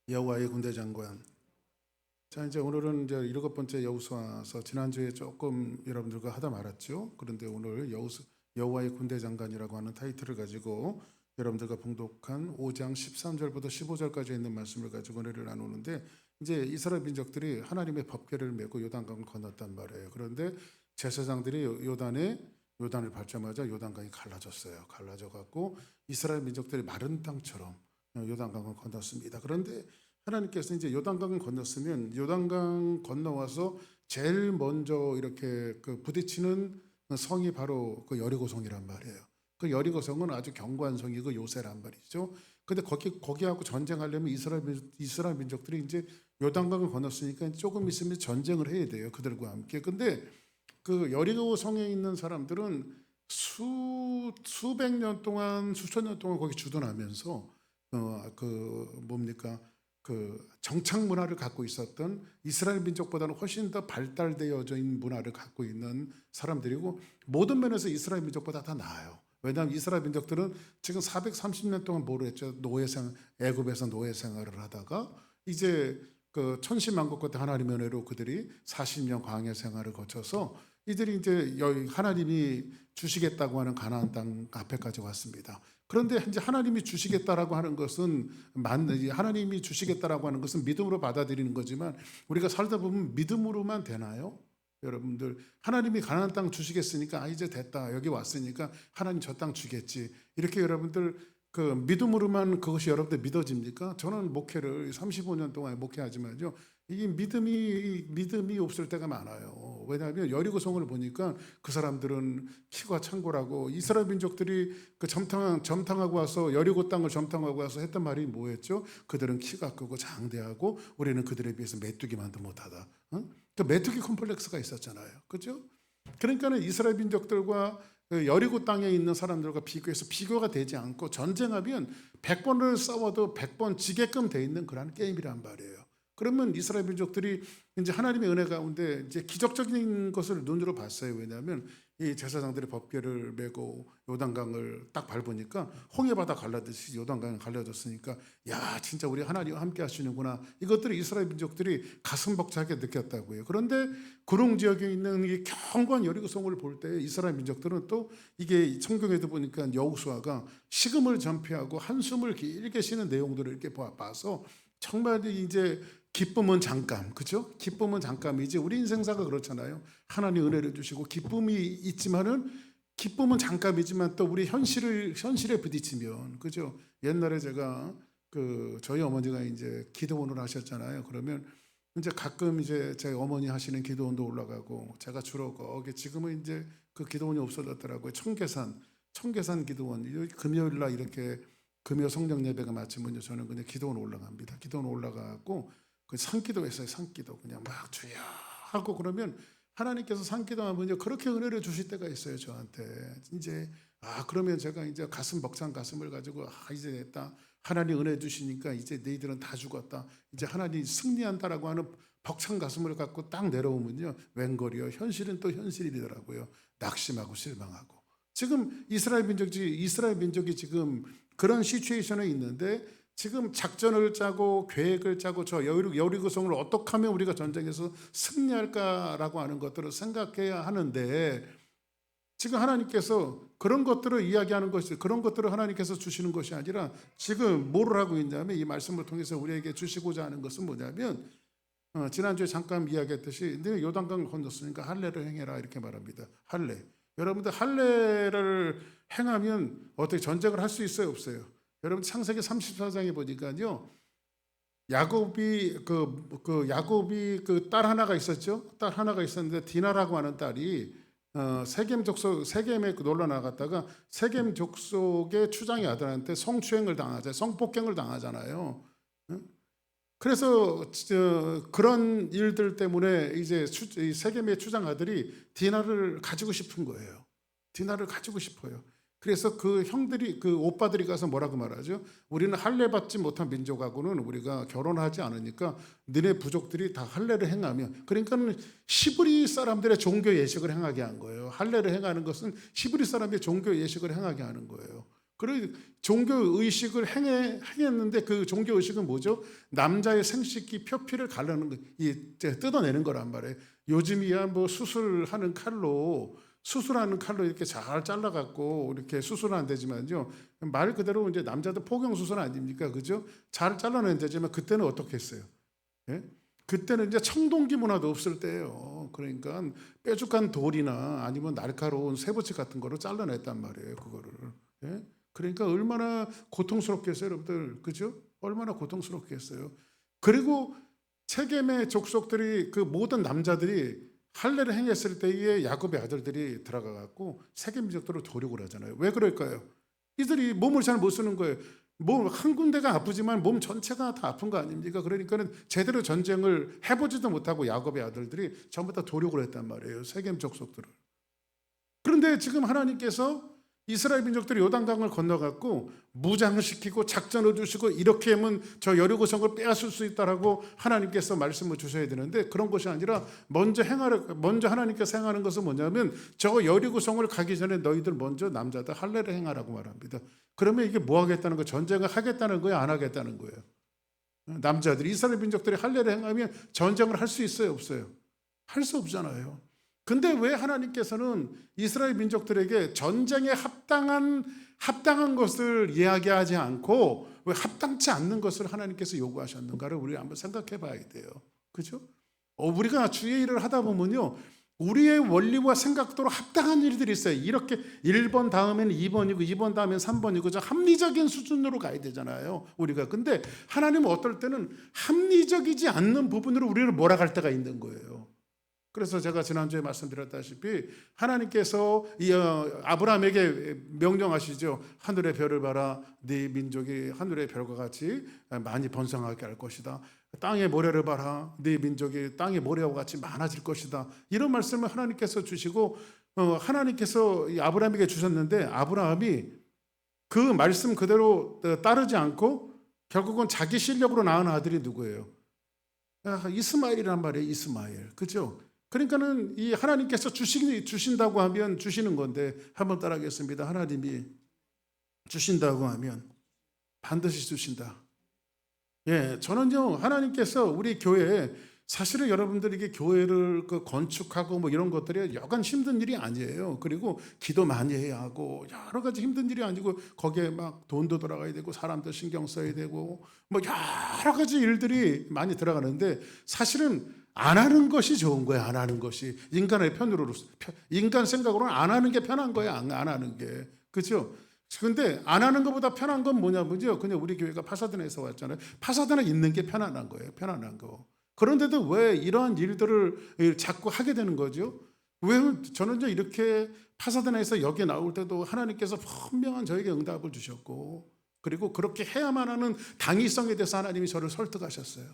여호와의 군대 장관. 자, 이제 오늘은 이제 7번째 여호수아서 지난주에 조금 여러분들과 하다 말았죠. 그런데 오늘 여호와의 군대 장관이라고 하는 타이틀을 가지고 여러분들과 봉독한 5장 13절부터 15절까지 있는 말씀을 가지고 은혜를 나누는데, 이제 이스라엘 민족들이 하나님의 법궤를 메고 요단강을 건넜단 말이에요. 그런데 제사장들이 요단을 밟자마자 요단강이 갈라졌어요. 갈라져 갖고 이스라엘 민족들이 마른 땅처럼 요단강을 건넜습니다. 그런데 하나님께서 이제 요단강을 건넜으면 요단강 건너와서 제일 먼저 이렇게 부딪히는 성이 바로 그 여리고성이란 말이에요. 그 여리고성은 아주 견고한 성이고 요새란 말이죠. 근데 거기하고 전쟁하려면 이스라엘 민족들이 이제 요단강을 건넜으니까 조금 있으면 전쟁을 해야 돼요. 그들과 함께. 근데 그 여리고성에 있는 사람들은 수백 년 동안, 수천 년 동안 거기 주둔하면서 그 정착 문화를 갖고 있었던 이스라엘 민족보다는 훨씬 더 발달되어져 있는 문화를 갖고 있는 사람들이고, 모든 면에서 이스라엘 민족보다 다 나아요. 왜냐하면 이스라엘 민족들은 지금 430년 동안 뭐를 했죠? 애굽에서 노예 생활을 하다가 이제 그 천신만국 끝에 하나님의 은혜로 그들이 40년 광야 생활을 거쳐서 이들이 이제 하나님이 주시겠다고 하는 가나안 땅 앞에까지 왔습니다. 그런데 이제 하나님이 주시겠다라고 하는 것은 하나님이 주시겠다라고 하는 것은 믿음으로 받아들이는 거지만, 우리가 살다 보면 믿음으로만 되나요? 여러분들, 하나님이 가나안 땅 주시겠으니까 이제 됐다, 여기 왔으니까 하나님 저 땅 주겠지, 이렇게 여러분들 그 믿음으로만 그것이 여러분들 믿어집니까? 저는 목회를 35년 동안 목회하지만요, 이 믿음이 없을 때가 많아요. 왜냐하면 여리고성을 보니까 그 사람들은 키가 창고라고, 이스라엘 민족들이 그 점탕하고 와서 여리고 땅을 점탕하고 와서 했던 말이 뭐였죠? 그들은 키가 크고 장대하고 우리는 그들에 비해서 메뚜기만도 못하다. 그 메뚜기 콤플렉스가 있었잖아요. 그렇죠? 그러니까는 이스라엘 민족들과 여리고 땅에 있는 사람들과 비교해서 비교가 되지 않고, 전쟁하면 100번을 싸워도 100번 지게끔 돼 있는 그런 게임이란 말이에요. 그러면 이스라엘 민족들이 이제 하나님의 은혜 가운데 이제 기적적인 것을 눈으로 봤어요. 왜냐하면 이 제사장들이 법궤를 메고 요단강을 딱 밟으니까 홍해바다 갈라듯이 요단강이 갈라졌으니까, 야, 진짜 우리 하나님과 함께 하시는구나, 이것들을 이스라엘 민족들이 가슴 벅차게 느꼈다고요. 그런데 구릉 지역에 있는 이 견고한 여리고성을 볼 때 이스라엘 민족들은 또, 이게 성경에도 보니까 여호수아가 식음을 전폐하고 한숨을 길게 쉬는 내용들을 이렇게 봐서 정말 이제 기쁨은 잠깐, 그죠? 기쁨은 잠깐이지. 우리 인생사가 그렇잖아요. 하나님 은혜를 주시고 기쁨이 있지만은, 기쁨은 잠깐이지만 또 우리 현실에 부딪히면, 그죠? 옛날에 제가 저희 어머니가 이제 기도원을 하셨잖아요. 그러면 이제 가끔 이제 제 어머니 하시는 기도원도 올라가고, 제가 주로 거기, 지금은 이제 그 기도원이 없어졌더라고요. 청계산 기도원, 금요일 날 이렇게 금요 성령 예배가 마치면요, 저는 그냥 기도원 올라갑니다. 기도원 올라가고 그 산기도했어요. 산기도 그냥 막 주여 하고, 그러면 하나님께서 산기도하면요 그렇게 은혜를 주실 때가 있어요, 저한테. 이제 그러면 제가 이제 가슴 벅찬 가슴을 가지고 이제 됐다, 하나님 은혜 주시니까 이제 너희들은 다 죽었다, 이제 하나님 승리한다라고 하는 벅찬 가슴을 갖고 딱 내려오면요, 웬걸이요, 현실은 또 현실이더라고요. 낙심하고 실망하고. 지금 이스라엘 민족이 지금 그런 시츄에이션에 있는데, 지금 작전을 짜고 계획을 짜고 저 여리고성을 어떻게 하면 우리가 전쟁에서 승리할까라고 하는 것들을 생각해야 하는데, 지금 하나님께서 그런 것들을 이야기하는 것이, 그런 것들을 하나님께서 주시는 것이 아니라 지금 뭐를 하고 있냐면, 이 말씀을 통해서 우리에게 주시고자 하는 것은 뭐냐면, 지난주에 잠깐 이야기했듯이 너희 요단강을 건넜으니까 할례를 행해라, 이렇게 말합니다. 할례. 여러분들 야곱을 행하면 어떻게 전쟁을 할 수 있어요, 없어요? 여러분 창세기 34장에 보니까요, 야곱이 그 딸 하나가 있었죠. 딸 하나가 있었는데 디나라고 하는 딸이 세겜에 놀러 나갔다가 세겜 족속의 추장의 아들한테 성폭행을 당하잖아요. 그래서 그런 일들 때문에 이제 세겜의 추장 아들이 디나를 가지고 싶은 거예요. 디나를 가지고 싶어요. 그래서 그 형들이, 그 오빠들이 가서 뭐라고 말하죠? 우리는 할례 받지 못한 민족하고는 우리가 결혼하지 않으니까 너네 부족들이 다 할례를 행하며, 그러니까 히브리 사람들의 종교 예식을 행하게 한 거예요. 할례를 행하는 것은 히브리 사람의 종교 예식을 행하게 하는 거예요. 그런 종교 의식을 행했는데 그 종교 의식은 뭐죠? 남자의 생식기 표피를 가르는 거, 뜯어내는 거란 말이에요. 요즘이야 뭐 수술하는 칼로 이렇게 잘 잘라갖고 이렇게 수술은 안 되지만요. 말 그대로 이제 남자들 포경 수술 아닙니까, 그죠? 잘 잘라내는 되지만 그때는 어떻게 했어요? 예? 그때는 이제 청동기 문화도 없을 때예요. 그러니까 뾰족한 돌이나 아니면 날카로운 쇠붙이 같은 거로 잘라냈단 말이에요, 그거를. 예? 그러니까 얼마나 고통스럽겠어요, 여러분들, 그죠? 얼마나 고통스럽겠어요. 그리고 세겜의 족속들이 그 모든 남자들이 할례를 행했을 때에 야곱의 아들들이 들어가 갖고 세겜 민족들을 도륙을 하잖아요. 왜 그럴까요? 이들이 몸을 잘 못 쓰는 거예요. 몸 한 군데가 아프지만 몸 전체가 다 아픈 거 아닙니까? 그러니까는 제대로 전쟁을 해보지도 못하고 야곱의 아들들이 전부 다 도륙을 했단 말이에요, 세겜 족속들을. 그런데 지금 하나님께서 이스라엘 민족들이 요단강을 건너갔고 무장시키고 작전을 주시고 이렇게 하면 저 여리고성을 빼앗을 수 있다라고 하나님께서 말씀을 주셔야 되는데, 그런 것이 아니라 먼저 하나님께서 행하는 것은 뭐냐면 저 여리고성을 가기 전에 너희들 먼저 남자들 할례를 행하라고 말합니다. 그러면 이게 뭐 하겠다는 거예요? 전쟁을 하겠다는 거예요, 안 하겠다는 거예요? 남자들이, 이스라엘 민족들이 할례를 행하면 전쟁을 할 수 있어요, 없어요? 할 수 없잖아요. 근데 왜 하나님께서는 이스라엘 민족들에게 전쟁에 합당한 것을 이야기하지 않고 왜 합당치 않는 것을 하나님께서 요구하셨는가를 우리 한번 생각해 봐야 돼요. 그죠? 우리가 주의 일을 하다 보면요, 우리의 원리와 생각대로 합당한 일들이 있어요. 이렇게 1번 다음에는 2번이고 2번 다음에는 3번이고 저 합리적인 수준으로 가야 되잖아요, 우리가. 근데 하나님은 어떨 때는 합리적이지 않는 부분으로 우리를 몰아갈 때가 있는 거예요. 그래서 제가 지난주에 말씀드렸다시피 하나님께서 아브라함에게 명령하시죠. 하늘의 별을 봐라. 네 민족이 하늘의 별과 같이 많이 번성하게 할 것이다. 땅의 모래를 봐라. 네 민족이 땅의 모래와 같이 많아질 것이다. 이런 말씀을 하나님께서 주시고 하나님께서 아브라함에게 주셨는데, 아브라함이 그 말씀 그대로 따르지 않고 결국은 자기 실력으로 낳은 아들이 누구예요? 이스마엘이란 말이에요. 이스마엘. 그죠? 그러니까는 이 하나님께서 주신다고 하면 주시는 건데, 한번 따라하겠습니다. 하나님이 주신다고 하면 반드시 주신다. 예, 저는요, 하나님께서 우리 교회에, 사실은 여러분들에게 교회를 건축하고 뭐 이런 것들이 여간 힘든 일이 아니에요. 그리고 기도 많이 해야 하고 여러 가지 힘든 일이 아니고 거기에 막 돈도 들어가야 되고 사람도 신경 써야 되고 뭐 여러 가지 일들이 많이 들어가는데, 사실은 안 하는 것이 좋은 거예요. 안 하는 것이 인간의 인간 생각으로는 안 하는 게 편한 거예요. 안 하는 게, 그렇죠? 근데 안 하는 것보다 편한 건 뭐냐면요, 그냥 우리 교회가 파사드나에서 왔잖아요. 파사드나 있는 게 편안한 거예요. 편안한 거. 그런데도 왜 이러한 일들을 자꾸 하게 되는 거죠? 왜 저는 이렇게 파사드나에서 여기 나올 때도 하나님께서 분명한 저에게 응답을 주셨고, 그리고 그렇게 해야만 하는 당위성에 대해서 하나님이 저를 설득하셨어요.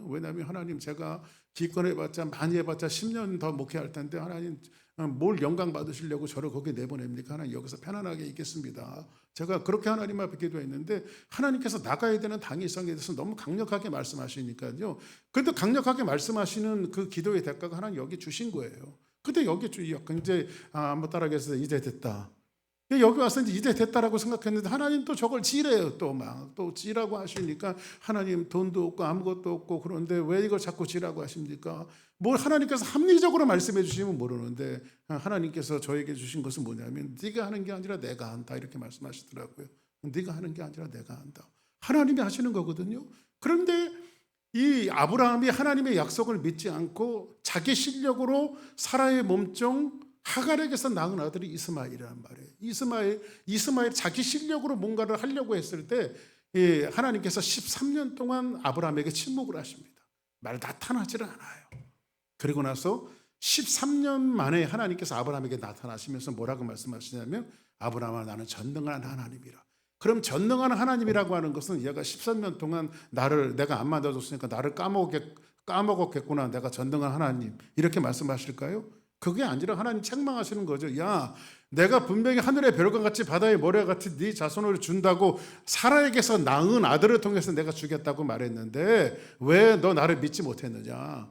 왜냐하면 하나님, 제가 기권해봤자 많이 해봤자 10년 더 목회할 텐데 하나님 뭘 영광 받으시려고 저를 거기 내보냅니까? 하나님 여기서 편안하게 있겠습니다. 제가 그렇게 하나님 앞에 기도했는데 하나님께서 나가야 되는 당위성에 대해서 너무 강력하게 말씀하시니까요. 그런데 강력하게 말씀하시는 그 기도의 대가가 하나님 여기 주신 거예요. 근데 여기 이제 한번 따라하겠어요. 이제 됐다. 여기 와서 이제 됐다라고 생각했는데 하나님 또 저걸 지래요. 또 지라고 하시니까 하나님 돈도 없고 아무것도 없고, 그런데 왜 이걸 자꾸 지라고 하십니까? 뭘 하나님께서 합리적으로 말씀해 주시면 모르는데, 하나님께서 저에게 주신 것은 뭐냐면 네가 하는 게 아니라 내가 한다, 이렇게 말씀하시더라고요. 네가 하는 게 아니라 내가 한다. 하나님이 하시는 거거든요. 그런데 이 아브라함이 하나님의 약속을 믿지 않고 자기 실력으로 사라의 몸종 하갈에게서 낳은 아들이 이스마엘이란 말이에요. 이스마엘 자기 실력으로 뭔가를 하려고 했을 때 하나님께서 13년 동안 아브라함에게 침묵을 하십니다. 말 나타나지를 않아요. 그리고 나서 13년 만에 하나님께서 아브라함에게 나타나시면서 뭐라고 말씀하시냐면, 아브라함아, 나는 전능한 하나님이라. 그럼 전능한 하나님이라고 하는 것은 얘가 13년 동안 내가 안 만나줬으니까 나를 까먹었겠구나, 내가 전능한 하나님, 이렇게 말씀하실까요? 그게 아니라 하나님 책망하시는 거죠. 야, 내가 분명히 하늘의 별과 같이 바다의 모래와 같이 네 자손을 준다고 사라에게서 낳은 아들을 통해서 내가 주겠다고 말했는데 왜 너 나를 믿지 못했느냐?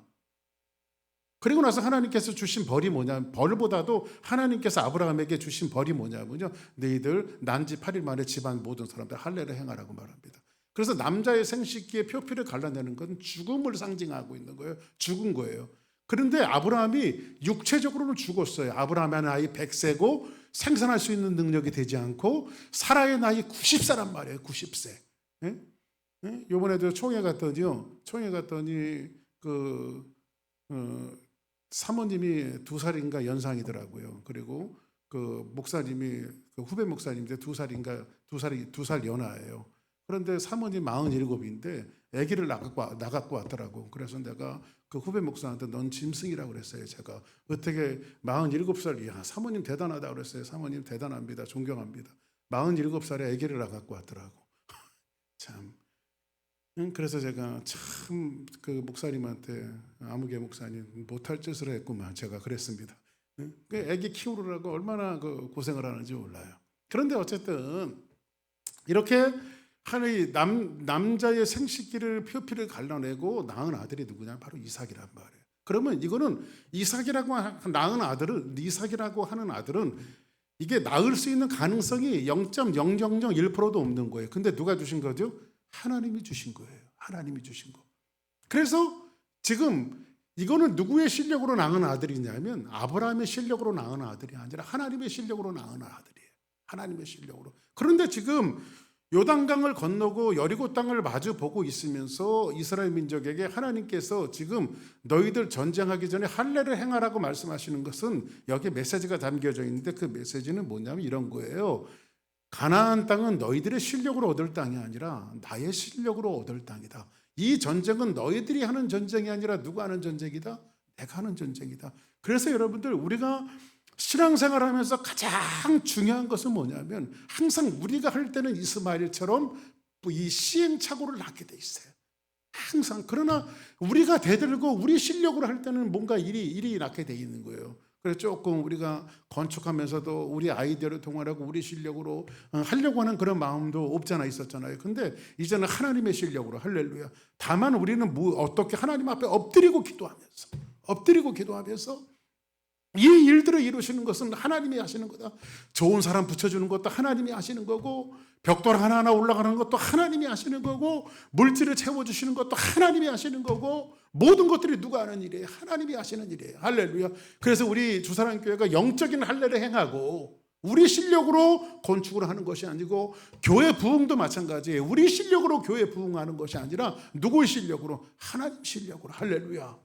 그리고 나서 하나님께서 주신 벌이 뭐냐, 벌보다도 하나님께서 아브라함에게 주신 벌이 뭐냐면요, 너희들 난지 8일 만에 집안 모든 사람들 할례를 행하라고 말합니다. 그래서 남자의 생식기에 표피를 갈라내는 건 죽음을 상징하고 있는 거예요. 죽은 거예요. 그런데 아브라함이 육체적으로는 죽었어요. 아브라함의 나이 100세고 생산할 수 있는 능력이 되지 않고 사라의 나이 90세란 말이에요. 90세. 예? 예? 이번에도 총회 갔더니요, 사모님이 2살인가 연상이더라고요. 그리고 그 목사님이, 그 후배 목사님인데 2살 연하예요. 그런데 사모님 47인데 아기를 나갖고 왔더라고. 그래서 내가 그 후배 목사한테 넌 짐승이라고 그랬어요. 제가 어떻게 47살, 야, 사모님 대단하다 그랬어요. 사모님 대단합니다. 존경합니다. 47살에 아기를 나갖고 왔더라고. 참. 그래서 제가 참 그 목사님한테, 아무개 목사님 못할 짓을 했구만, 제가 그랬습니다. 그 아기 키우느라고 얼마나 그 고생을 하는지 몰라요. 그런데 어쨌든 이렇게 남자의 생식기를 표피를 갈라내고 낳은 아들이 누구냐? 바로 이삭이란 말이에요. 그러면 이거는 이삭이라고 하는 아들은 이게 낳을 수 있는 가능성이 0.0001%도 없는 거예요. 근데 누가 주신 거죠? 하나님이 주신 거예요. 하나님이 주신 거. 그래서 지금 이거는 누구의 실력으로 낳은 아들이냐면 아브라함의 실력으로 낳은 아들이 아니라 하나님의 실력으로 낳은 아들이에요. 하나님의 실력으로. 그런데 지금 요단강을 건너고 여리고 땅을 마주 보고 있으면서 이스라엘 민족에게 하나님께서 지금 너희들 전쟁하기 전에 할례를 행하라고 말씀하시는 것은 여기에 메시지가 담겨져 있는데, 그 메시지는 뭐냐면 이런 거예요. 가나안 땅은 너희들의 실력으로 얻을 땅이 아니라 나의 실력으로 얻을 땅이다. 이 전쟁은 너희들이 하는 전쟁이 아니라 누가 하는 전쟁이다? 내가 하는 전쟁이다. 그래서 여러분들, 우리가 신앙생활하면서 가장 중요한 것은 뭐냐면 항상 우리가 할 때는 이스마엘처럼 이 시행착오를 낳게 돼 있어요. 항상. 그러나 우리가 대들고 우리 실력으로 할 때는 뭔가 일이 낳게 돼 있는 거예요. 그래서 조금 우리가 건축하면서도 우리 아이디어를 통하라고 우리 실력으로 하려고 하는 그런 마음도 없잖아 있었잖아요. 근데 이제는 하나님의 실력으로, 할렐루야. 다만 우리는 어떻게 하나님 앞에 엎드리고 기도하면서 이 일들을 이루시는 것은 하나님이 하시는 거다. 좋은 사람 붙여주는 것도 하나님이 하시는 거고, 벽돌 하나하나 올라가는 것도 하나님이 하시는 거고, 물질을 채워주시는 것도 하나님이 하시는 거고, 모든 것들이 누가 하는 일이에요? 하나님이 하시는 일이에요. 할렐루야. 그래서 우리 주사랑교회가 영적인 할례를 행하고 우리 실력으로 건축을 하는 것이 아니고, 교회 부흥도 마찬가지예요. 우리 실력으로 교회 부흥하는 것이 아니라 누구의 실력으로? 하나님 실력으로. 할렐루야.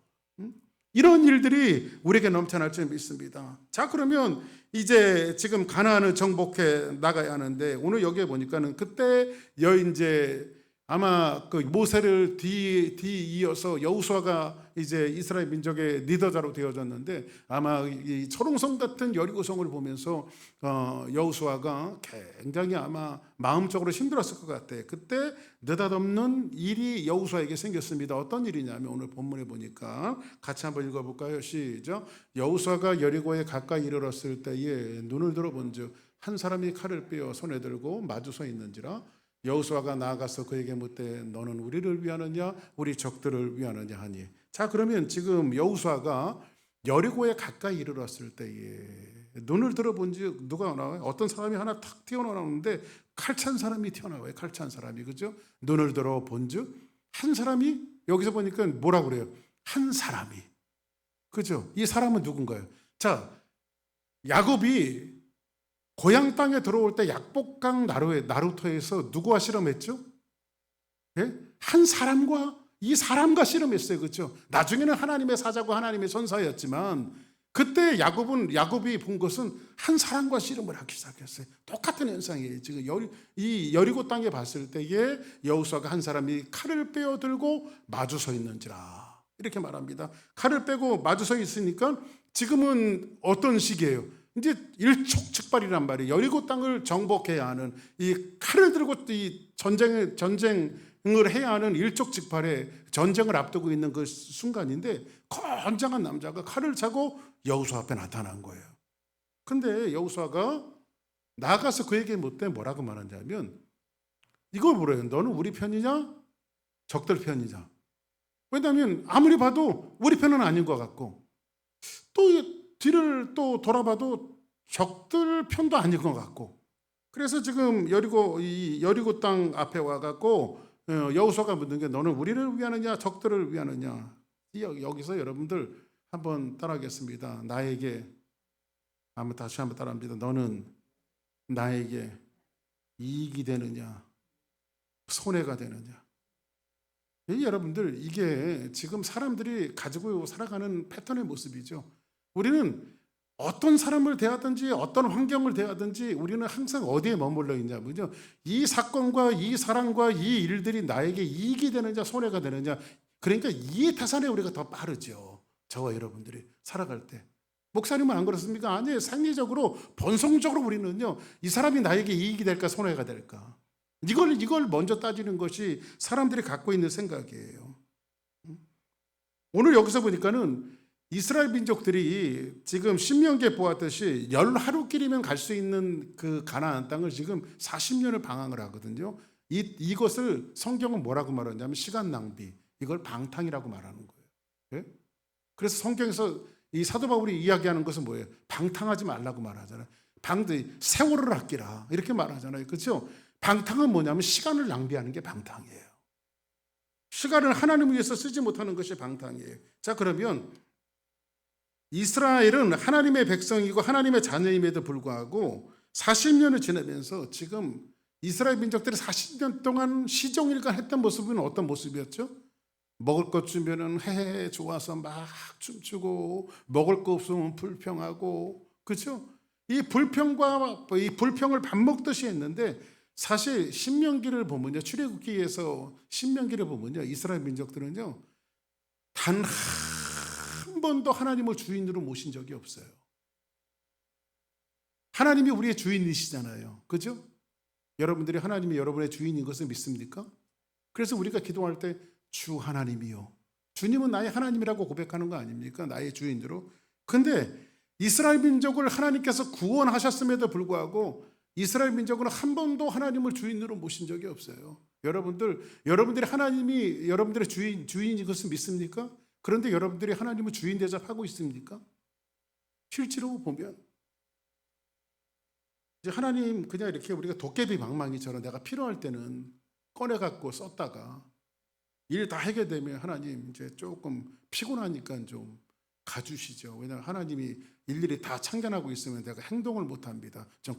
이런 일들이 우리에게 넘쳐날 줄 믿습니다. 자, 그러면 이제 지금 가나안을 정복해 나가야 하는데, 오늘 여기에 보니까는 그때 이제 아마 그 모세를 뒤이어서 여호수아가 이제 이스라엘 민족의 리더자로 되어졌는데, 아마 이 초롱성 같은 여리고성을 보면서 여호수아가 굉장히 아마 마음적으로 힘들었을 것 같아요. 그때 느닷없는 일이 여호수아에게 생겼습니다. 어떤 일이냐면 오늘 본문에 보니까 같이 한번 읽어볼까요? 시작. 여호수아가 여리고에 가까이 이르렀을 때에 눈을 들어본즉 한 사람이 칼을 빼어 손에 들고 마주 서 있는지라. 여호수아가 나아가서 그에게 묻되 너는 우리를 위하느냐 우리 적들을 위하느냐 하니. 자, 그러면 지금 여호수아가 여리고에 가까이 이르렀을 때에 눈을 들어본즉 누가 나와요? 어떤 사람이 하나 탁 튀어나오는데 칼찬 사람이 튀어나와요. 칼찬 사람이, 그죠? 눈을 들어본즉 한 사람이, 여기서 보니까 뭐라 그래요? 한 사람이, 그죠? 이 사람은 누군가요? 자, 야곱이 고향 땅에 들어올 때 약복강 나루터에서 누구와 실험했죠? 예? 한 사람과, 이 사람과 실험했어요. 그렇죠? 나중에는 하나님의 사자고 하나님의 선사였지만 그때 야곱이 본 것은 한 사람과 실험을 하기 시작했어요. 똑같은 현상이에요. 지금 이 여리고 땅에 봤을 때에 여호수아가 한 사람이 칼을 빼어 들고 마주 서 있는지라 이렇게 말합니다. 칼을 빼고 마주 서 있으니까 지금은 어떤 시기예요? 이제 일촉즉발이란 말이에요. 여리고 땅을 정복해야 하는, 이 칼을 들고 이 전쟁을 해야 하는 일촉즉발의 전쟁을 앞두고 있는 그 순간인데, 건장한 남자가 칼을 차고 여호수아 앞에 나타난 거예요. 근데 여호수아가 나가서 그에게 묻되 뭐라고 말하냐면 이걸 물어요. 너는 우리 편이냐 적들 편이냐? 왜냐하면 아무리 봐도 우리 편은 아닌 것 같고, 또 뒤를 또 돌아봐도 적들 편도 아닌 것 같고, 그래서 지금 여리고 땅 앞에 와갖고 여호수아가 묻는 게 너는 우리를 위하느냐 적들을 위하느냐. 여기서 여러분들 한번 따라하겠습니다. 나에게 다시 한번 따라합니다. 너는 나에게 이익이 되느냐 손해가 되느냐. 여러분들 이게 지금 사람들이 가지고 살아가는 패턴의 모습이죠. 우리는 어떤 사람을 대하든지 어떤 환경을 대하든지 우리는 항상 어디에 머물러 있냐면요, 이 사건과 이 사람과 이 일들이 나에게 이익이 되느냐 손해가 되느냐. 그러니까 이해타산에 우리가 더 빠르죠. 저와 여러분들이 살아갈 때. 목사님은 안 그렇습니까? 아니에요. 생리적으로 본성적으로 우리는요, 이 사람이 나에게 이익이 될까 손해가 될까, 이걸 먼저 따지는 것이 사람들이 갖고 있는 생각이에요. 오늘 여기서 보니까는 이스라엘 민족들이 지금 신명기에 보았듯이 10하루길이면 갈 수 있는 그 가나안 땅을 지금 40년을 방황을 하거든요. 이것을 성경은 뭐라고 말하냐면 시간 낭비, 이걸 방탕이라고 말하는 거예요. 네? 그래서 성경에서 이 사도 바울이 이야기하는 것은 뭐예요? 방탕하지 말라고 말하잖아요. 세월을 아끼라 이렇게 말하잖아요. 그렇죠? 방탕은 뭐냐면 시간을 낭비하는 게 방탕이에요. 시간을 하나님을 위해서 쓰지 못하는 것이 방탕이에요. 자, 그러면 이스라엘은 하나님의 백성이고 하나님의 자녀임에도 불구하고 40년을 지나면서 지금 이스라엘 민족들이 40년 동안 시종일관 했던 모습은 어떤 모습이었죠? 먹을 것 주면은 헤헤 좋아서 막 춤추고, 먹을 거 없으면 불평하고, 그렇죠? 이 불평을 밥 먹듯이 했는데, 사실 신명기를 보면요, 출애굽기에서 신명기를 보면요, 이스라엘 민족들은요 단 한 번도 하나님을 주인으로 모신 적이 없어요. 하나님이 우리의 주인이시잖아요. 그죠? 여러분들이 하나님이 여러분의 주인인 것을 믿습니까? 그래서 우리가 기도할 때 주 하나님이요, 주님은 나의 하나님이라고 고백하는 거 아닙니까? 나의 주인으로. 근데 이스라엘 민족을 하나님께서 구원하셨음에도 불구하고 이스라엘 민족은 한 번도 하나님을 주인으로 모신 적이 없어요. 여러분들이 하나님이 여러분들의 주인인 것을 믿습니까? 그런데 여러분들이 하나님을 주인 대접하고 있습니까? 실제로 보면 이제 하나님 그냥 이렇게 우리가 도깨비 방망이처럼 내가 필요할 때는 꺼내 갖고 썼다가 일 다 해결되면 하나님 이제 조금 피곤하니까 좀 가주시죠. 왜냐하면 하나님이 일일이 다 참견하고 있으면 내가 행동을 못 합니다. 좀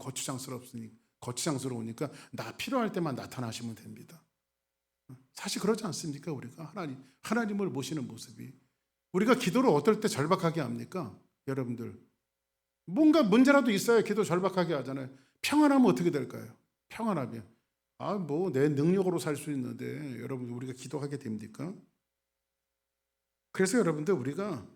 거추장스러우니까 나 필요할 때만 나타나시면 됩니다. 사실 그렇지 않습니까? 우리가 하나님을 모시는 모습이, 우리가 기도를 어떨 때 절박하게 합니까? 여러분들 뭔가 문제라도 있어야 기도 절박하게 하잖아요. 평안하면 어떻게 될까요? 평안하면 뭐 내 능력으로 살 수 있는데 여러분 우리가 기도하게 됩니까? 그래서 여러분들 우리가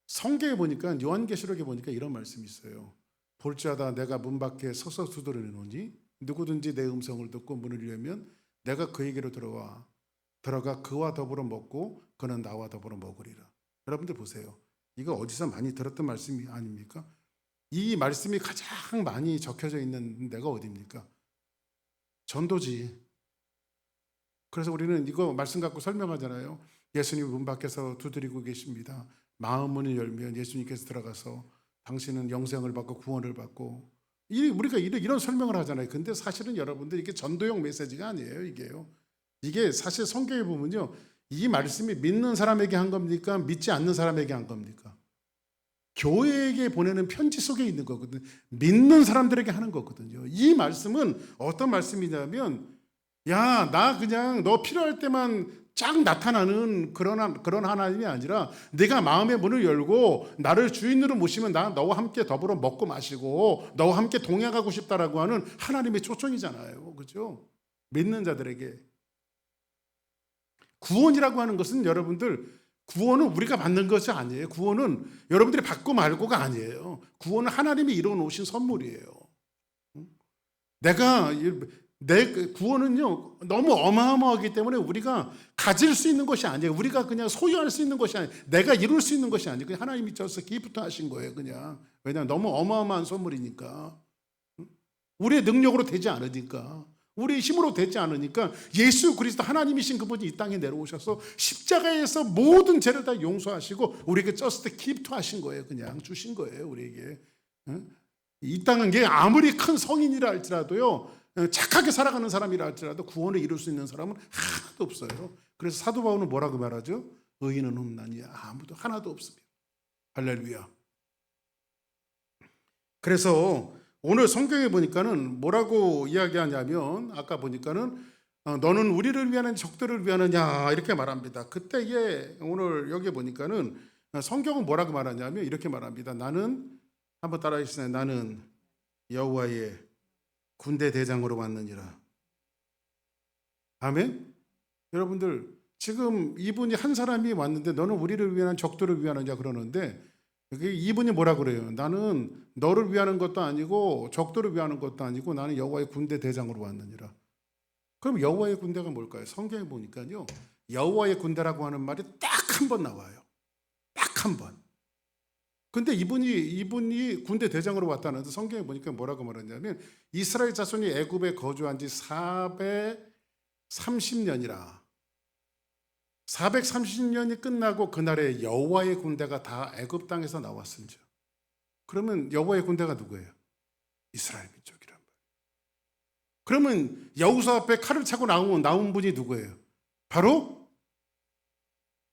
성경에 보니까, 요한계시록에 보니까 이런 말씀이 있어요. 볼지어다 내가 문 밖에 서서 두드리노니 누구든지 내 음성을 듣고 문을 열면 내가 그에게로 들어가 그와 더불어 먹고 그는 나와 더불어 먹으리라. 여러분들 보세요. 이거 어디서 많이 들었던 말씀이 아닙니까? 이 말씀이 가장 많이 적혀져 있는 데가 어디입니까? 전도지. 그래서 우리는 이거 말씀 갖고 설명하잖아요. 예수님 문 밖에서 두드리고 계십니다. 마음 문을 열면 예수님께서 들어가서 당신은 영생을 받고 구원을 받고, 우리가 이런 설명을 하잖아요. 근데 사실은 여러분들 이게 전도용 메시지가 아니에요. 이게 사실 성경에 보면요, 이 말씀이 믿는 사람에게 한 겁니까? 믿지 않는 사람에게 한 겁니까? 교회에게 보내는 편지 속에 있는 거거든요. 믿는 사람들에게 하는 거거든요. 이 말씀은 어떤 말씀이냐면, 야, 나 그냥 너 필요할 때만 쫙 나타나는 그런 하나님이 아니라, 내가 마음의 문을 열고 나를 주인으로 모시면 나 너와 함께 더불어 먹고 마시고 너와 함께 동행하고 싶다라고 하는 하나님의 초청이잖아요. 그렇죠? 믿는 자들에게. 구원이라고 하는 것은 여러분들, 구원은 우리가 받는 것이 아니에요. 구원은 여러분들이 받고 말고가 아니에요. 구원은 하나님이 이루어 놓으신 선물이에요. 내 구원은요 너무 어마어마하기 때문에 우리가 가질 수 있는 것이 아니에요. 우리가 그냥 소유할 수 있는 것이 아니에요. 내가 이룰 수 있는 것이 아니에요. 그냥 하나님이 저서 기프트 하신 거예요. 그냥. 왜냐하면 너무 어마어마한 선물이니까. 우리의 능력으로 되지 않으니까. 우리 힘으로 되지 않으니까 예수 그리스도 하나님이신 그분이 이 땅에 내려오셔서 십자가에서 모든 죄를 다 용서하시고 우리에게 just gift 하신 거예요. 그냥 주신 거예요, 우리에게. 이 땅은 게 아무리 큰 성인이라 할지라도요, 착하게 살아가는 사람이라 할지라도 구원을 이룰 수 있는 사람은 하나도 없어요. 그래서 사도 바울은 뭐라고 말하죠? 의인은 없나니 아무도 하나도 없습니다. 할렐루야. 그래서 오늘 성경에 보니까는 뭐라고 이야기하냐면, 아까 보니까는 너는 우리를 위하는 적들을 위하느냐 이렇게 말합니다. 그때에 오늘 여기 보니까는 성경은 뭐라고 말하냐면 이렇게 말합니다. 나는, 한번 따라해 주세요. 나는 여호와의 군대 대장으로 왔느니라. 아멘. 여러분들, 지금 이분이 한 사람이 왔는데 너는 우리를 위한 적들을 위하느냐 그러는데, 이분이 뭐라 그래요? 나는 너를 위하는 것도 아니고 적들을 위하는 것도 아니고 나는 여호와의 군대 대장으로 왔느니라. 그럼 여호와의 군대가 뭘까요? 성경에 보니까요, 여호와의 군대라고 하는 말이 딱 한 번 나와요. 딱 한 번. 근데 이분이 군대 대장으로 왔다는데 성경에 보니까 뭐라고 말하냐면 이스라엘 자손이 애굽에 거주한 지 430년이라. 430년이 끝나고 그날에 여호와의 군대가 다 애굽 땅에서 나왔은즉, 그러면 여호와의 군대가 누구예요? 이스라엘 민족이란 말이에요. 그러면 여호수 앞에 칼을 차고 나온 분이 누구예요? 바로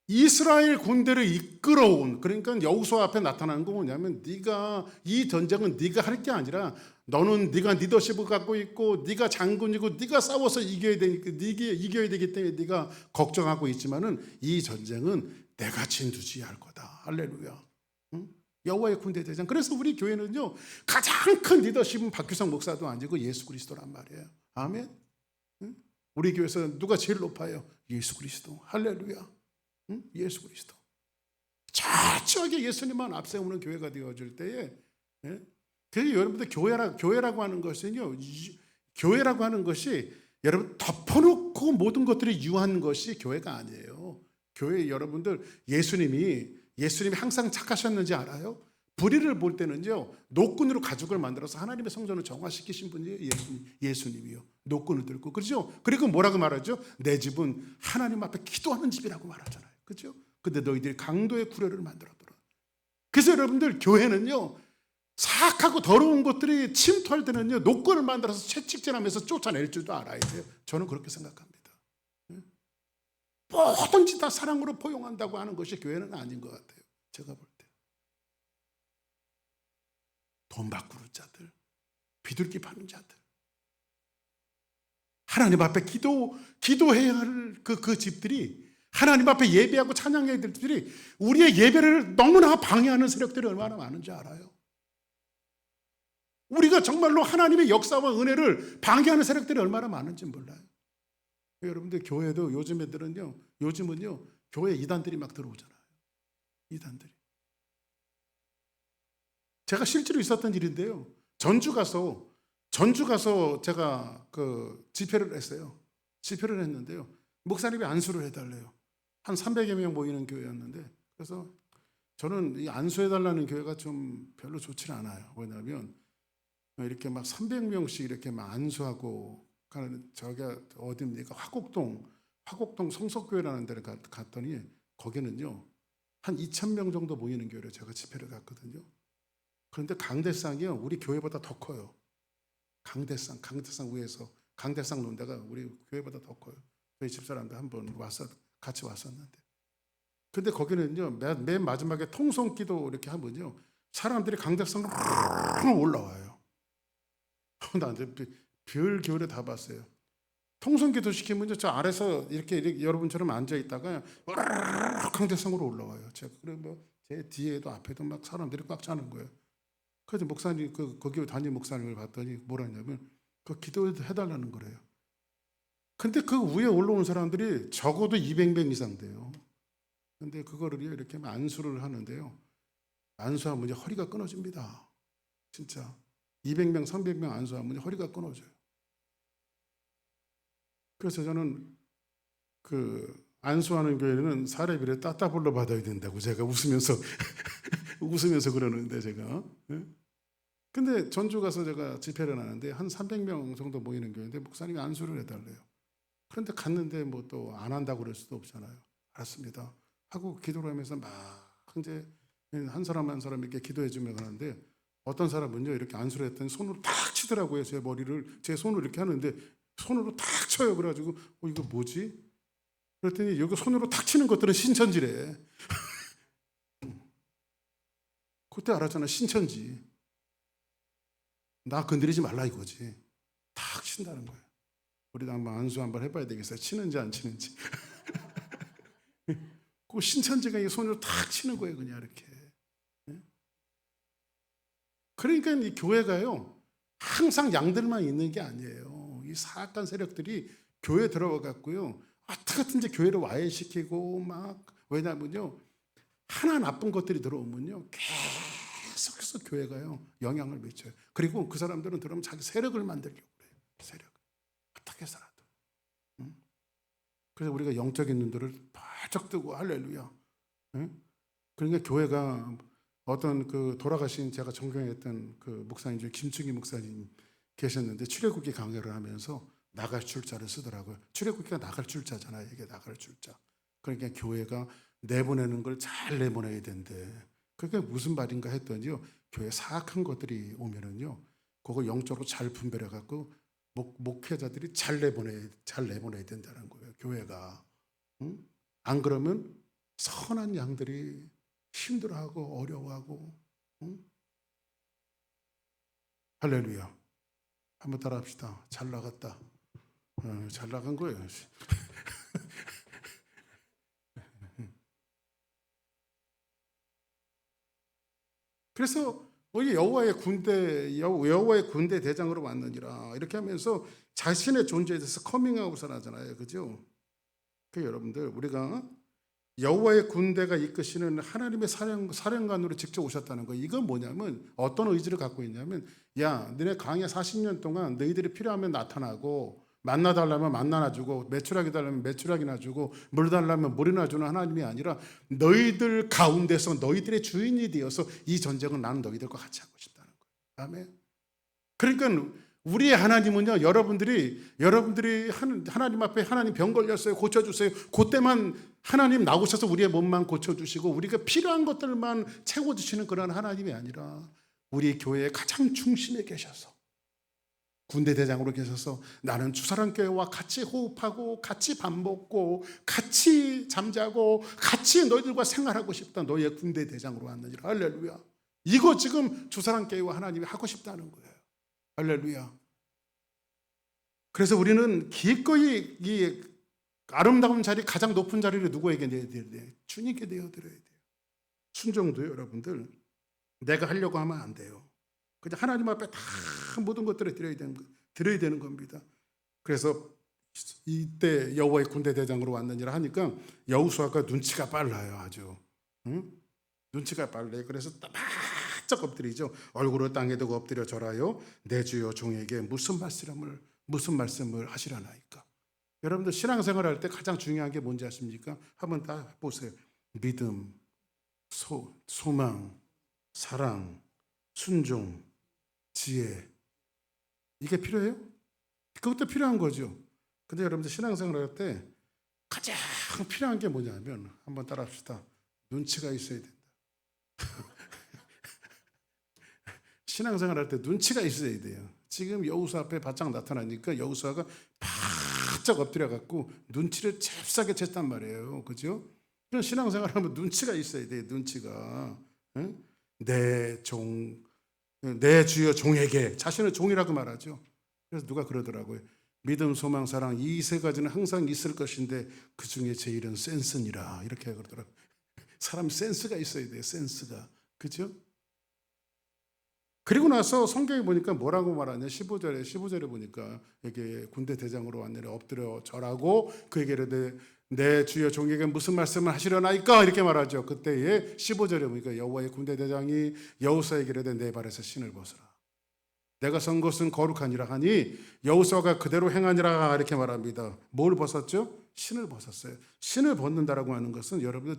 이스라엘 군대를 이끌어온, 그러니까 여호수 앞에 나타나는 거 뭐냐면, 네가 이 전쟁은 네가 할 게 아니라 너는 네가 리더십을 갖고 있고 네가 장군이고 네가 싸워서 이겨야 되기 때문에 네가 걱정하고 있지만은 이 전쟁은 내가 진두지휘할 거다. 할렐루야. 응? 여호와의 군대 대장. 그래서 우리 교회는요, 가장 큰 리더십은 박규성 목사도 아니고 예수 그리스도란 말이에요. 아멘. 응? 우리 교회에서 누가 제일 높아요? 예수 그리스도. 할렐루야. 응? 예수 그리스도. 철저하게 예수님만 앞세우는 교회가 되어질 때에, 예? 그래서 여러분들 교회라고 하는 것은요, 교회라고 하는 것이 여러분 덮어놓고 모든 것들이 유한 것이 교회가 아니에요. 교회 여러분들, 예수님이 항상 착하셨는지 알아요? 불의를 볼 때는요, 노끈으로 가죽을 만들어서 하나님의 성전을 정화시키신 분이 예수님이요. 노끈을 들고. 그렇죠? 그리고 뭐라고 말하죠? 내 집은 하나님 앞에 기도하는 집이라고 말하잖아요. 그렇죠? 근데 너희들이 강도의 구례를 만들었더라. 그래서 여러분들, 교회는요, 사악하고 더러운 것들이 침투할 때는요, 노건을 만들어서 채찍질하면서 쫓아낼 줄도 알아야 돼요. 저는 그렇게 생각합니다. 뭐든지 다 사랑으로 포용한다고 하는 것이 교회는 아닌 것 같아요. 제가 볼 때. 돈 바꾸는 자들, 비둘기 파는 자들, 하나님 앞에 기도해야 할 그 집들이, 하나님 앞에 예배하고 찬양해야 될 집들이 우리의 예배를 너무나 방해하는 세력들이 얼마나 많은지 알아요? 우리가 정말로 하나님의 역사와 은혜를 방해하는 세력들이 얼마나 많은지 몰라요. 여러분들, 교회도 요즘은요, 교회 이단들이 막 들어오잖아요. 이단들이. 제가 실제로 있었던 일인데요. 전주 가서 제가 그 집회를 했어요. 집회를 했는데요, 목사님이 안수를 해달래요. 한 300여 명 모이는 교회였는데, 그래서 저는 이 안수해달라는 교회가 좀 별로 좋지 않아요. 왜냐하면 이렇게 막 300명씩 이렇게 막 안수하고 가는, 저기가 어디입니까? 화곡동 성석교회라는 데를 갔더니 거기는요, 한 2,000명 정도 모이는 교회로 제가 집회를 갔거든요. 그런데 강대상이요, 우리 교회보다 더 커요. 강대상 위에서 강대상 논 데가 우리 교회보다 더 커요. 저희 집사람들 한번 같이 왔었는데, 근데 거기는요, 맨 마지막에 통성기도 이렇게 하면요, 사람들이 강대상으로 올라와요. 나한테 별 교회를 다 봤어요. 통성기도 시키면요, 저 아래서 이렇게 여러분처럼 앉아 있다가 강대상으로 올라와요. 그래 제 뒤에도 앞에도 막 사람들이 꽉 차는 거예요. 그래서 목사님, 거기 담임 목사님을 봤더니 뭐라냐면 그 기도해달라는 거래요. 근데 그 위에 올라온 사람들이 적어도 200명 이상 돼요. 근데 그거를 이렇게 안수를 하는데요, 안수하면 허리가 끊어집니다. 진짜 200명, 300명 안수하면 허리가 끊어져요. 그래서 저는 그 안수하는 교회는 사례비를 따따블로 받아야 된다고 제가 웃으면서 그러는데, 제가 근데 전주 가서 제가 집회를 하는데 한 300명 정도 모이는 교회인데 목사님이 안수를 해달래요. 그런데 갔는데 뭐 또 안 한다고 그럴 수도 없잖아요. 알았습니다 하고 기도를 하면서 막 이제 한 사람 한 사람 이렇게 기도해 주며 가는데 어떤 사람은요 이렇게 안수를 했더니 손으로 탁 치더라고요. 제 머리를 제 손으로 이렇게 하는데 손으로 탁 쳐요. 그래가지고 이거 뭐지? 그랬더니 여기 손으로 탁 치는 것들은 신천지래. 그때 알았잖아. 신천지. 나 건드리지 말라 이거지. 탁 친다는 거예요. 우리도 한번 안수 한번 해봐야 되겠어요. 치는지 안 치는지. 그 신천지가 이 손으로 탁 치는 거예요. 그냥 이렇게. 그러니까 이 교회가요 항상 양들만 있는 게 아니에요. 이 사악한 세력들이 교회에 들어와 갖고요 어떻게든지 교회를 와해시키고 막 왜냐면요 하나 나쁜 것들이 들어오면요 계속해서 교회가요 영향을 미쳐요. 그리고 그 사람들은 들어오면 자기 세력을 만들려고 그래요. 세력 어떻게 해서라도. 그래서 우리가 영적인 눈들을 바짝 뜨고 할렐루야. 그러니까 교회가 어떤 그 돌아가신 제가 존경했던 그 목사님 중에 김충희 목사님 계셨는데 출애굽기 강해를 하면서 나갈 출자를 쓰더라고요. 출애굽기가 나갈 출자잖아요. 이게 나갈 출자. 그러니까 교회가 내보내는 걸 잘 내보내야 된대. 그게 무슨 말인가 했더니요. 교회 사악한 것들이 오면은요. 그걸 영적으로 잘 분별해 갖고 목회자들이 잘 내보내야 된다는 거예요. 교회가. 안 그러면 선한 양들이 힘들어하고 어려워하고. 할렐루야. 한번 따라 합시다. 잘 나갔다. 잘 나간 거예요. 그래서 여호와의 군대 대장으로 왔느니라 이렇게 하면서 자신의 존재에 대해서 커밍아웃을 하잖아요. 그죠? 그 여러분들 우리가 여호와의 군대가 이끄시는 하나님의 사령관으로 직접 오셨다는 거예요. 이건 뭐냐면 어떤 의지를 갖고 있냐면 야 너네 광야 40년 동안 너희들이 필요하면 나타나고 만나달라면 만나나 주고 매출하게 달라면 매출하기나 주고 물 달라면 물이나 주는 하나님이 아니라 너희들 가운데서 너희들의 주인이 되어서 이 전쟁은 나는 너희들과 같이 하고 싶다는 거예요. 아멘. 그러니까 우리의 하나님은요 여러분들이 하나님 앞에 하나님 병 걸렸어요 고쳐주세요. 그때만 하나님 나오셔서 우리의 몸만 고쳐주시고 우리가 필요한 것들만 채워주시는 그런 하나님이 아니라 우리 교회의 가장 중심에 계셔서 군대 대장으로 계셔서 나는 주사랑교회와 같이 호흡하고 같이 밥 먹고 같이 잠자고 같이 너희들과 생활하고 싶다. 너희의 군대 대장으로 왔느니라. 할렐루야. 이거 지금 주사랑교회와 하나님이 하고 싶다는 거예요. 할렐루야. 그래서 우리는 기꺼이 이 아름다운 자리 가장 높은 자리를 누구에게 내드려야 돼요? 주님께 내어드려야 돼요. 순종도요 여러분들 내가 하려고 하면 안 돼요. 그냥 하나님 앞에 다 모든 것들을 드려야 되는 겁니다. 그래서 이때 여호와의 군대 대장으로 왔느니라 하니까 여호수아가 눈치가 빨라요. 아주 눈치가 빨라요. 그래서 바짝 엎드리죠. 얼굴을 땅에 두고 엎드려 절하여 내 주여 종에게 무슨 말씀을 하시라나이까. 여러분들 신앙생활 할 때 가장 중요한 게 뭔지 아십니까? 한번 다 보세요. 믿음, 소망, 사랑, 순종, 지혜. 이게 필요해요? 그것도 필요한 거죠. 근데 여러분들 신앙생활 할 때 가장 필요한 게 뭐냐면 한번 따라 합시다. 눈치가 있어야 된다. 신앙생활 할 때 눈치가 있어야 돼요. 지금 여호수아 앞에 바짝 나타나니까 여호수아가 바짝 엎드려 갖고 눈치를 잽싸게 챘단 말이에요. 그죠? 그런 신앙생활 하면 눈치가 있어야 돼요. 눈치가. 응? 내 주여 종에게 자신을 종이라고 말하죠. 그래서 누가 그러더라고요. 믿음, 소망, 사랑 이 세 가지는 항상 있을 것인데 그 중에 제일은 센스니라 이렇게 그러더라고요. 사람 센스가 있어야 돼요. 센스가. 그죠? 그리고 나서 성경에 보니까 뭐라고 말하냐 15절에 보니까 이게 군대 대장으로 왔느니 엎드려 절하고 그에게 이르되 내 주여 종에게 무슨 말씀을 하시려나이까 이렇게 말하죠. 그때에 15절에 보니까 여호와의 군대 대장이 여호수아에게 이르되 내 발에서 신을 벗으라. 내가 선 것은 거룩하니라 하니 여호수아가 그대로 행하니라 이렇게 말합니다. 뭘 벗었죠? 신을 벗었어요. 신을 벗는다라고 하는 것은 여러분들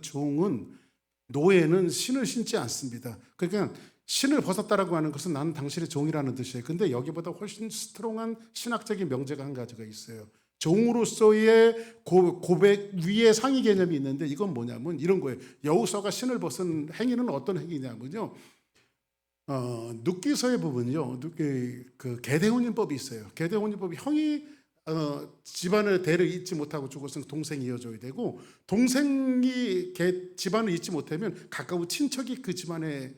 노예는 신을 신지 않습니다. 그러니까 신을 벗었다라고 하는 것은 나는 당신의 종이라는 뜻이에요. 근데 여기보다 훨씬 스트롱한 신학적인 명제가 한 가지가 있어요. 종으로서의 고백 위에 상위 개념이 있는데 이건 뭐냐면 이런 거예요. 여호수아가 신을 벗은 행위는 어떤 행위냐면요. 눕기서의 부분요. 그 계대혼인법이 있어요. 계대혼인법이 형이 집안의 대를 잇지 못하고 죽었으면 동생이 이어줘야 되고, 동생이 집안을 잇지 못하면 가까운 친척이 그 집안을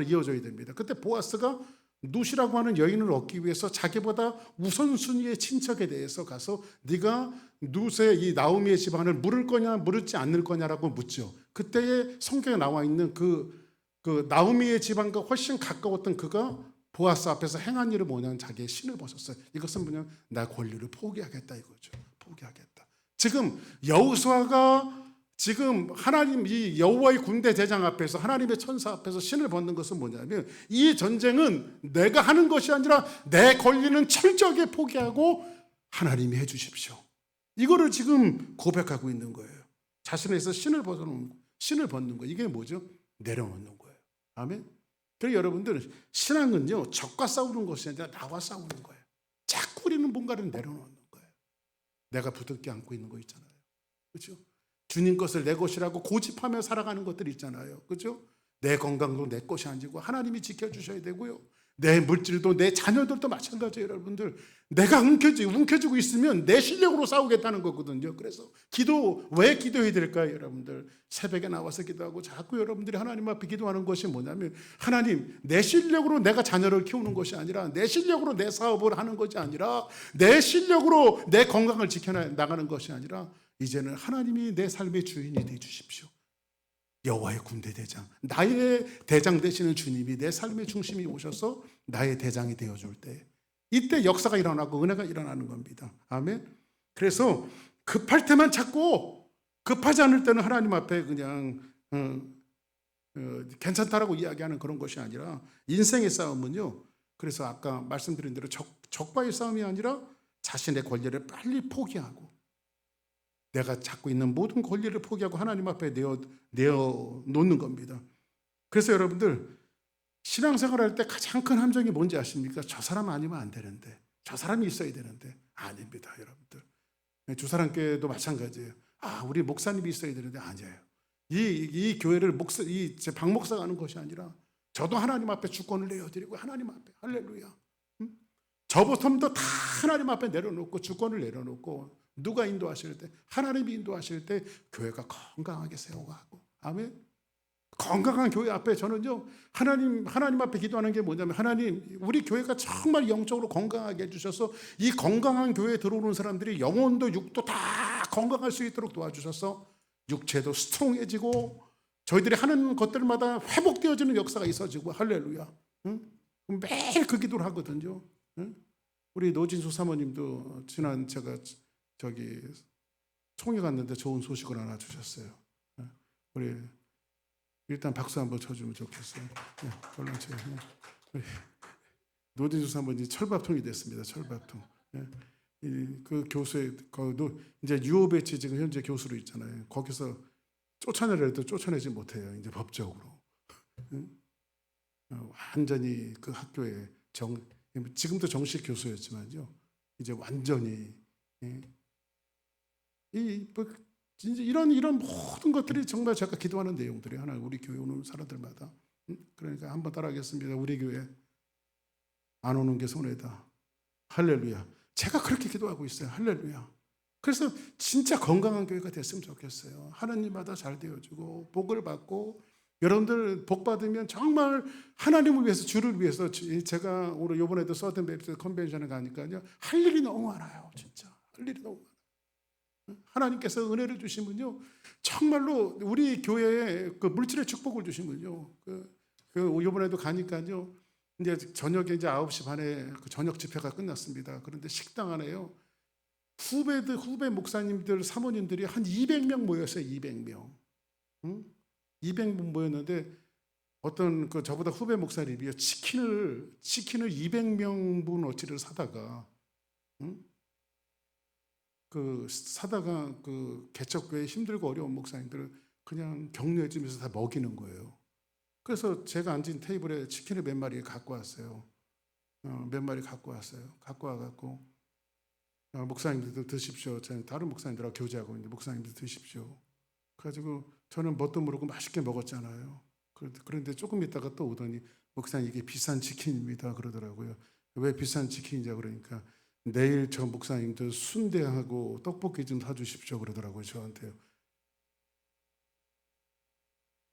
이어줘야 됩니다. 그때 보아스가 룻이라고 하는 여인을 얻기 위해서 자기보다 우선순위의 친척에 대해서 가서 네가 룻의 이 나오미의 집안을 물을 거냐 물을지 않을 거냐라고 묻죠. 그때의 성경에 나와 있는 그 나오미의 집안과 훨씬 가까웠던 그가 보아스 앞에서 행한 일은 뭐냐면 자기의 신을 벗었어요. 이것은 뭐냐, 나 권리를 포기하겠다 이거죠. 포기하겠다. 지금 여호수아가 지금 하나님 이 여호와의 군대 대장 앞에서 하나님의 천사 앞에서 신을 벗는 것은 뭐냐면 이 전쟁은 내가 하는 것이 아니라 내 권리는 철저하게 포기하고 하나님이 해주십시오. 이거를 지금 고백하고 있는 거예요. 자신에서 신을 벗는 거. 이게 뭐죠? 내려놓는 거예요. 아멘. 그래서 여러분들 신앙은요 적과 싸우는 것이 아니라 나와 싸우는 거예요. 자꾸 우리는 뭔가를 내려놓는 거예요. 내가 부둥켜 안고 있는 거 있잖아요. 그렇죠? 주님 것을 내 것이라고 고집하며 살아가는 것들 있잖아요. 그렇죠? 내 건강도 내 것이 아니고 하나님이 지켜주셔야 되고요. 내 물질도 내 자녀들도 마찬가지예요. 여러분들 내가 움켜쥐고 있으면 내 실력으로 싸우겠다는 거거든요. 그래서 왜 기도해야 될까요? 여러분들 새벽에 나와서 기도하고 자꾸 여러분들이 하나님 앞에 기도하는 것이 뭐냐면, 하나님 내 실력으로 내가 자녀를 키우는 것이 아니라, 내 실력으로 내 사업을 하는 것이 아니라, 내 실력으로 내 건강을 지켜나가는 것이 아니라, 이제는 하나님이 내 삶의 주인이 되어 주십시오. 여호와의 군대 대장, 나의 대장 되시는 주님이 내 삶의 중심이 오셔서 나의 대장이 되어줄 때, 이때 역사가 일어나고 은혜가 일어나는 겁니다. 아멘. 그래서 급할 때만 찾고 급하지 않을 때는 하나님 앞에 그냥 괜찮다라고 이야기하는 그런 것이 아니라, 인생의 싸움은요, 그래서 아까 말씀드린 대로 적과의 싸움이 아니라 자신의 권리를 빨리 포기하고, 내가 갖고 있는 모든 권리를 포기하고 하나님 앞에 내어 놓는 겁니다. 그래서 여러분들 신앙생활할 때 가장 큰 함정이 뭔지 아십니까? 저 사람 아니면 안 되는데, 저 사람이 있어야 되는데. 아닙니다, 여러분들. 주사랑교회도 마찬가지예요. 우리 목사님이 있어야 되는데. 아니에요. 이 교회를 박 목사가 하는 것이 아니라, 저도 하나님 앞에 주권을 내어드리고, 하나님 앞에 할렐루야. 저부터도 다 하나님 앞에 내려놓고, 주권을 내려놓고, 누가 인도하실 때, 하나님이 인도하실 때 교회가 건강하게 세워가고. 아멘. 건강한 교회 앞에 저는요, 하나님 앞에 기도하는 게 뭐냐면, 하나님 우리 교회가 정말 영적으로 건강하게 해주셔서 이 건강한 교회에 들어오는 사람들이 영혼도 육도 다 건강할 수 있도록 도와주셔서 육체도 스트롱해지고 저희들이 하는 것들마다 회복되어지는 역사가 있어지고. 할렐루야. 응? 매일 그 기도를 하거든요. 응? 우리 노진수 사모님도 지난 제가 총회 갔는데 좋은 소식을 하나 주셨어요. 우리 일단 박수 한번 쳐주면 좋겠어요. 우리 노진수 사모님 철밥통이 됐습니다. 철밥통. 그 교수의 이제 유오배치 지금 현재 교수로 있잖아요. 거기서 쫓아내려 해도 쫓아내지 못해요. 이제 법적으로. 완전히 그 학교에 지금도 정식 교수였지만요, 이제 완전히 이런 모든 것들이 정말 제가 기도하는 내용들이 하나, 우리 교회 오는 사람들마다. 그러니까 한번 따라하겠습니다. 우리 교회 안 오는 게 손해다. 할렐루야. 제가 그렇게 기도하고 있어요. 할렐루야. 그래서 진짜 건강한 교회가 됐으면 좋겠어요. 하나님마다 잘 되어주고 복을 받고, 여러분들 복 받으면 정말 하나님을 위해서, 주를 위해서. 제가 오늘 이번에도 서든 베프티스트 컨벤션에 가니까요, 할 일이 너무 많아요. 진짜 할 일이 너무 많아요. 하나님께서 은혜를 주시면요, 정말로 우리 교회에 그 물질의 축복을 주시면요, 이번에도 가니까요, 이제 저녁에 이제 9시 반에 그 저녁 집회가 끝났습니다. 그런데 식당 안에요, 후배 목사님들, 사모님들이 한 200명 모였어요. 200명. 200명 모였는데, 어떤 저보다 후배 목사님이요, 치킨을 200명분 어치를 사다가, 개척교회 힘들고 어려운 목사님들을 그냥 격려해 주면서 다 먹이는 거예요. 그래서 제가 앉은 테이블에 치킨을 몇 마리 갖고 왔어요. 몇 마리 갖고 왔어요. 갖고 와갖고 목사님들도 드십시오. 저는 다른 목사님들하고 교제하고 있는데 목사님도 드십시오. 그래가지고 저는 뭣도 모르고 맛있게 먹었잖아요. 그런데 조금 있다가 또 오더니 목사님 이게 비싼 치킨입니다 그러더라고요. 왜 비싼 치킨이냐 그러니까 내일 저 목사님도 순대하고 떡볶이 좀 사주십시오 그러더라고요 저한테요.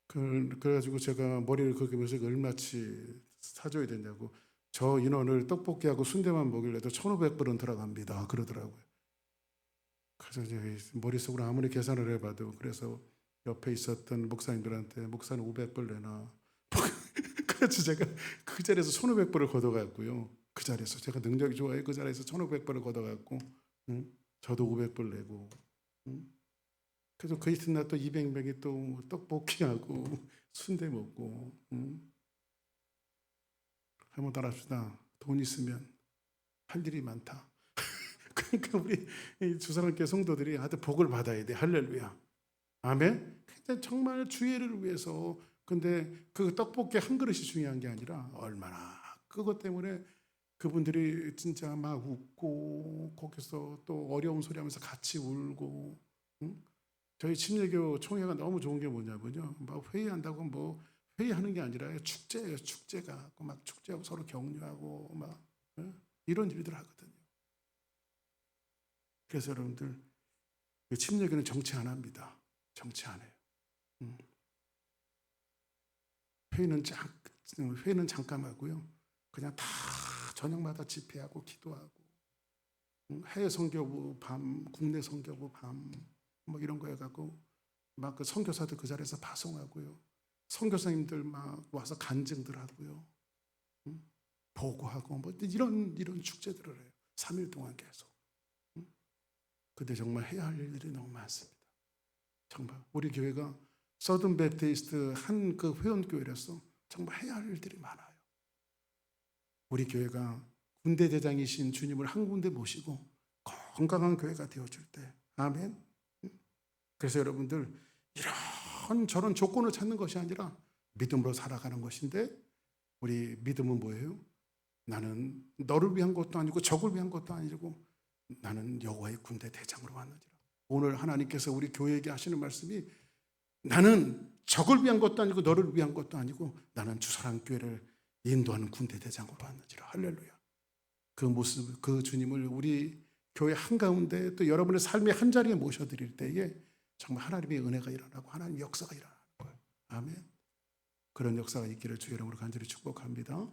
그래가지고 제가 머리를 긁으면서 얼마치 사줘야 되냐고 저 인원을 떡볶이하고 순대만 먹일래도 1,500불은 들어갑니다 그러더라고요. 그래서 이제 머릿속으로 아무리 계산을 해봐도 그래서 옆에 있었던 목사님들한테 목사는 500불 내놔. 그래서 제가 그 자리에서 1,500불을 걷어갔고요. 그 자리에서 제가 능력이 좋아요. 그 자리에서 1,500불을 걷어갔고 저도 500불 내고 그래서 그 이튿날 또 200명이 또 떡볶이하고 순대 먹고 한번 따라합시다. 돈 있으면 할 일이 많다. 그러니까 우리 주사랑교회 성도들이 하여튼 복을 받아야 돼. 할렐루야. 아멘. 근데 정말 주의를 위해서 근데 그 떡볶이 한 그릇이 중요한 게 아니라 얼마나 그것 때문에 그분들이 진짜 막 웃고 거기서 또 어려운 소리 하면서 같이 울고 저희 침례교 총회가 너무 좋은 게 뭐냐면요. 막 회의한다고 뭐 회의하는 게 아니라 축제예요. 축제가 막 축제하고 서로 격려하고 막 이런 일들 하거든요. 그래서 여러분들 침례교는 정치 안 합니다. 정치 안 해요. 회의는 잠깐 하고요. 그냥 다 저녁마다 집회하고 기도하고 해외 선교부 밤, 국내 선교부 밤 뭐 이런 거 해갖고 막 그 선교사들 그 자리에서 파송하고요. 선교사님들 막 와서 간증들 하고요. 보고하고 뭐 이런 축제들을 해요. 3일 동안 계속. 근데 정말 해야 할 일들이 너무 많습니다. 정말 우리 교회가 서든 베프티스트 한 그 회원교회라서 정말 해야 할 일들이 많아요. 우리 교회가 군대 대장이신 주님을 한 군데 모시고 건강한 교회가 되어줄 때 아멘. 그래서 여러분들 이런 저런 조건을 찾는 것이 아니라 믿음으로 살아가는 것인데 우리 믿음은 뭐예요? 나는 너를 위한 것도 아니고 적을 위한 것도 아니고 나는 여호와의 군대 대장으로 왔느니라. 오늘 하나님께서 우리 교회에게 하시는 말씀이 나는 적을 위한 것도 아니고 너를 위한 것도 아니고 나는 주사랑교회를 인도하는 군대 대장으로 왔느니라. 할렐루야. 그 모습, 그 주님을 우리 교회 한가운데 또 여러분의 삶의 한 자리에 모셔드릴 때에 정말 하나님의 은혜가 일어나고 하나님의 역사가 일어나는 거예요. 아멘. 그런 역사가 있기를 주의 이름으로 간절히 축복합니다.